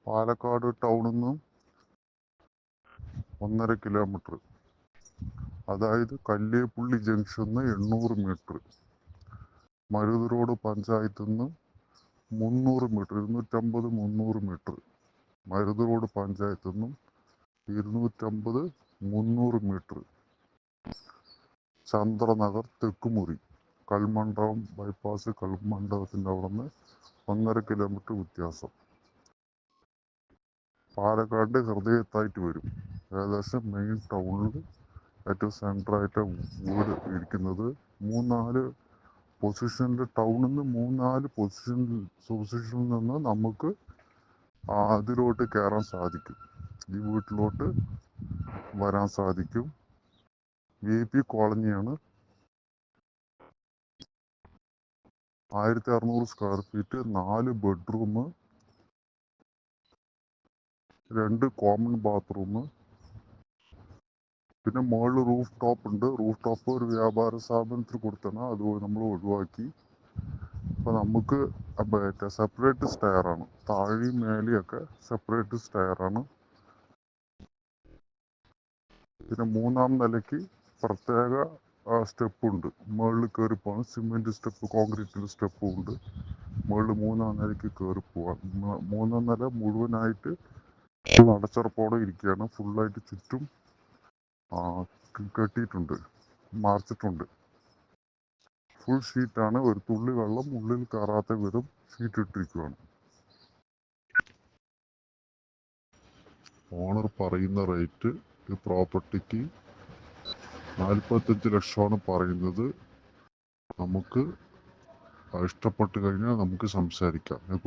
പാലക്കാട് ടൗണിൽ നിന്നും 1.5 കിലോമീറ്റർ, അതായത് കല്ലേപ്പുള്ളി ജംഗ്ഷന്ന് 800 മീറ്റർ, മരുത് റോഡ് പഞ്ചായത്തിൽ നിന്ന് 300 മീറ്റർ, 250-300 മീറ്റർ, മരുത് റോഡ് പഞ്ചായത്തിൽ നിന്നും 250-300 മീറ്റർ, ചന്ദ്രനഗർ തെക്കുമുറി, കൽമണ്ഡപം ബൈപ്പാസ്, കൽമണ്ഡപത്തിൻ്റെ അവിടെ നിന്ന് 1.5 കിലോമീറ്റർ വ്യത്യാസം. പാലക്കാടിൻ്റെ ഹൃദയത്തായിട്ട് വരും. ഏകദേശം മെയിൻ ടൗണിൽ ഏറ്റവും സെൻറ്ററായിട്ട് വീട് ഇരിക്കുന്നത്. 3-4 പൊസിഷനിൽ, ടൗണിൽ നിന്ന് 3-4 പൊസിഷനിൽ നിന്ന് നമുക്ക് അതിലോട്ട് കയറാൻ സാധിക്കും. ഈ വീട്ടിലോട്ട് വരാൻ സാധിക്കും. VIP കോളനിയാണ്. 1600 square feet, 4 bedroom, 2 common bathroom, പിന്നെ മുകളിൽ റൂഫ് ടോപ്പ് ഉണ്ട്. റൂഫ് ടോപ്പ് ഒരു വ്യാപാര സ്ഥാപനത്തിൽ കൊടുത്താണ്, അത് നമ്മൾ ഒഴിവാക്കി. അപ്പോൾ നമുക്ക് സെപ്പറേറ്റ് സ്റ്റെയറാണ്, താഴെയും മേലെയൊക്കെ സെപ്പറേറ്റ് സ്റ്റെയറാണ്. പിന്നെ 3-ാം നിലയ്ക്ക് പ്രത്യേക സ്റ്റെപ്പുണ്ട്. മുകളിൽ കയറി പോകാൻ സിമെൻറ്റ് സ്റ്റെപ്പ്, കോൺക്രീറ്റിൻ്റെ സ്റ്റെപ്പും ഉണ്ട്. മുകളിൽ 3-ാം നിലയ്ക്ക് കയറി പോകാൻ. 3-ാം നില മുഴുവനായിട്ട് അടച്ചുറപ്പോടെ ഇരിക്കുകയാണ്. ഫുള്ളായിട്ട് ചുറ്റും കെട്ടിയിട്ടുണ്ട്, മറച്ചിട്ടുണ്ട്. ഫുൾ ഷീറ്റാണ്. ഒരു തുള്ളി വെള്ളം ഉള്ളിൽ കയറാത്ത വിധം ഷീറ്റ് ഇട്ടിരിക്കുകയാണ്. ഓണർ പറയുന്ന റേറ്റ് ഈ പ്രോപ്പർട്ടിക്ക് 45 ലക്ഷമാണ് പറയുന്നത്. നമുക്ക് ഇഷ്ടപ്പെട്ട് കഴിഞ്ഞാൽ നമുക്ക് സംസാരിക്കാം.